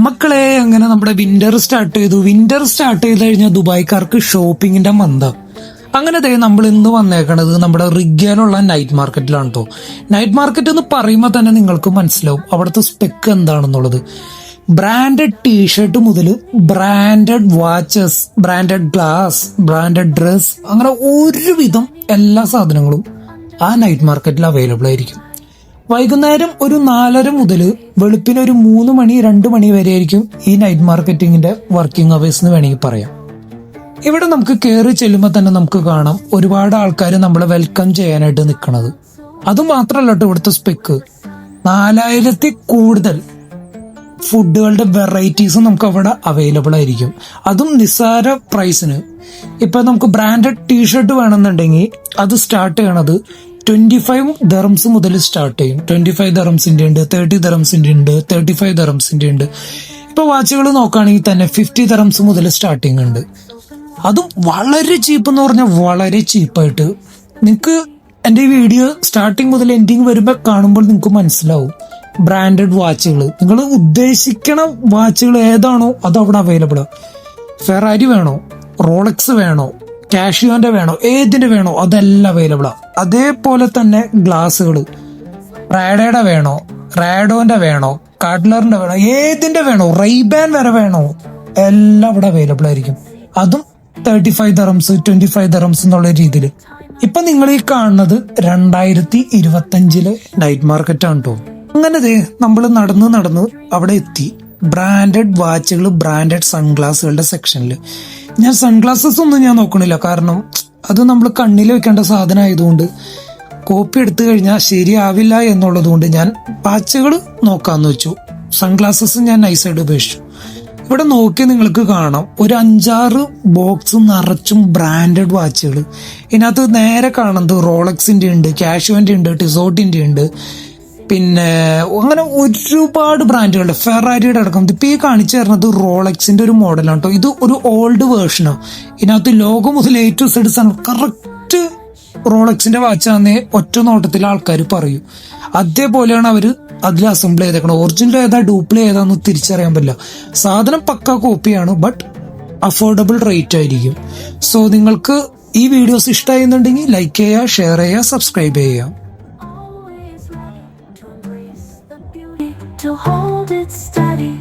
മക്കളെ, അങ്ങനെ നമ്മുടെ വിന്റർ സ്റ്റാർട്ട് ചെയ്തു. വിന്റർ സ്റ്റാർട്ട് ചെയ്ത് കഴിഞ്ഞാൽ ദുബായ്ക്കാർക്ക് ഷോപ്പിങ്ങിന്റെ മന്ദ. അങ്ങനെ നമ്മൾ ഇന്ന് വന്നേക്കണത് നമ്മുടെ റിഗ്ഗയിലുള്ള നൈറ്റ് മാർക്കറ്റിലാണ് കേട്ടോ. നൈറ്റ് മാർക്കറ്റ് എന്ന് പറയുമ്പോൾ തന്നെ നിങ്ങൾക്ക് മനസ്സിലാവും അവിടുത്തെ സ്പെക്ക് എന്താണെന്നുള്ളത്. ബ്രാൻഡഡ് ടീഷർട്ട് മുതൽ branded watches, branded glass, branded dress, അങ്ങനെ ഒരുവിധം എല്ലാ സാധനങ്ങളും ആ നൈറ്റ് മാർക്കറ്റിൽ അവൈലബിൾ ആയിരിക്കും. വൈകുന്നേരം ഒരു 4:30 മുതൽ വെളുപ്പിന് ഒരു 3 മണി 2 മണി വരെ ആയിരിക്കും ഈ നൈറ്റ് മാർക്കറ്റിങ്ങിന്റെ വർക്കിംഗ് അവേഴ്സ് എന്ന് വേണമെങ്കിൽ പറയാം. ഇവിടെ നമുക്ക് കയറി ചെല്ലുമ്പോൾ തന്നെ നമുക്ക് കാണാം ഒരുപാട് ആൾക്കാർ നമ്മളെ വെൽക്കം ചെയ്യാനായിട്ട് നിൽക്കുന്നത്. അതുമാത്രമല്ല കേട്ടോ, ഇവിടുത്തെ സ്പെക്ക് 4000 കൂടുതൽ ഫുഡുകളുടെ വെറൈറ്റീസ് നമുക്ക് അവിടെ അവൈലബിൾ ആയിരിക്കും. അതും നിസ്സാര പ്രൈസിന്. ഇപ്പൊ നമുക്ക് ബ്രാൻഡഡ് ടീഷർട്ട് വേണമെന്നുണ്ടെങ്കിൽ അത് സ്റ്റാർട്ട് ചെയ്യണത് 25 ദർംസ് മുതൽ സ്റ്റാർട്ട് ചെയ്യും. 25 ദർംസിന്റെ ഉണ്ട്, 30 ദർംസിന്റെ ഉണ്ട്, 35 ദർംസിന്റെ ഉണ്ട്. ഇപ്പൊ വാച്ചുകൾ നോക്കുകയാണെങ്കിൽ തന്നെ 50 ദർംസ് മുതൽ സ്റ്റാർട്ടിങ് ഉണ്ട്. അതും വളരെ ചീപ്പ് എന്ന് പറഞ്ഞാൽ വളരെ ചീപ്പായിട്ട്. നിങ്ങൾക്ക് എന്റെ വീഡിയോ സ്റ്റാർട്ടിങ് മുതൽ എൻഡിങ് വരുമ്പോൾ കാണുമ്പോൾ നിങ്ങൾക്ക് മനസ്സിലാവും ബ്രാൻഡഡ് വാച്ചുകൾ. നിങ്ങൾ ഉദ്ദേശിക്കണ വാച്ചുകൾ ഏതാണോ അത് അവിടെ അവൈലബിൾ. ഫെറാരി വേണോ, റോളക്സ് വേണോ, കാഷിയോന്റെ വേണോ, ഏതിന്റെ വേണോ അതെല്ലാം അവൈലബിൾ ആണ്. അതേപോലെ തന്നെ ഗ്ലാസുകൾ റാഡയുടെ വേണോ, റാഡോന്റെ വേണോ, കാഡ്ലറിന്റെ വേണോ, ഏതിന്റെ വേണോ, റൈബാൻ വരെ വേണോ, എല്ലാം ഇവിടെ അവൈലബിൾ ആയിരിക്കും. അതും 35 ദർംസ് 25 ദർംസ് എന്നുള്ള രീതിയിൽ. ഇപ്പൊ നിങ്ങൾ ഈ കാണുന്നത് 2025 നൈറ്റ് മാർക്കറ്റ് ആണ് കേട്ടോ. അങ്ങനെ നമ്മൾ നടന്ന് അവിടെ എത്തി. ബ്രാൻഡഡ് വാച്ചുകൾ, ബ്രാൻഡഡ് സൺഗ്ലാസുകളുടെ സെക്ഷനിൽ. ഞാൻ സൺഗ്ലാസസ് ഒന്നും ഞാൻ നോക്കണില്ല, കാരണം അത് നമ്മൾ കണ്ണിൽ വെക്കേണ്ട സാധനം ആയതുകൊണ്ട് കോപ്പി എടുത്തു കഴിഞ്ഞാൽ ശരിയാവില്ല എന്നുള്ളത് കൊണ്ട് ഞാൻ വാച്ചുകൾ നോക്കാന്ന് വെച്ചു. സൺഗ്ലാസസ് ഞാൻ നൈസായിട്ട് ഉപേക്ഷിച്ചു. ഇവിടെ നോക്കി നിങ്ങൾക്ക് കാണാം ഒരു 5-6 ബോക്സ് നിറച്ചും ബ്രാൻഡഡ് വാച്ചുകൾ. ഇതിനകത്ത് നേരെ കാണുന്നത് റോളക്സിന്റെ ഉണ്ട്, കാഷ്യോന്റെ ഉണ്ട്, ടിസോട്ടിന്റെ ഉണ്ട്, പിന്നെ അങ്ങനെ ഒരുപാട് ബ്രാൻഡുകളുടെ, ഫെറാരിയുടെ അടക്കം. ഇപ്പൊ ഈ കാണിച്ചു തരുന്നത് റോളക്സിന്റെ ഒരു മോഡലാണ് കേട്ടോ. ഇത് ഒരു ഓൾഡ് വേർഷനാണ്. ഇതിനകത്ത് ലോഗോ മുതൽ A to Z കറക്റ്റ് റോളക്സിന്റെ വാച്ചാന്നേ ഒറ്റ നോട്ടത്തിൽ ആൾക്കാർ പറയും. അതേപോലെയാണ് അവര് അതിൽ അസംബിൾ ചെയ്തേക്കണം. ഒറിജിനൽ ഏതാ ഡ്യൂപ്ലേ ഏതാന്ന് തിരിച്ചറിയാൻ പറ്റില്ല. സാധനം പക്ക കോപ്പിയാണ്, ബട്ട് അഫോർഡബിൾ റേറ്റ് ആയിരിക്കും. സോ നിങ്ങൾക്ക് ഈ വീഡിയോസ് ഇഷ്ടമായിരുന്നുണ്ടെങ്കിൽ ലൈക്ക് ചെയ്യുക, ഷെയർ ചെയ്യുക, സബ്സ്ക്രൈബ് ചെയ്യുക. To hold it steady.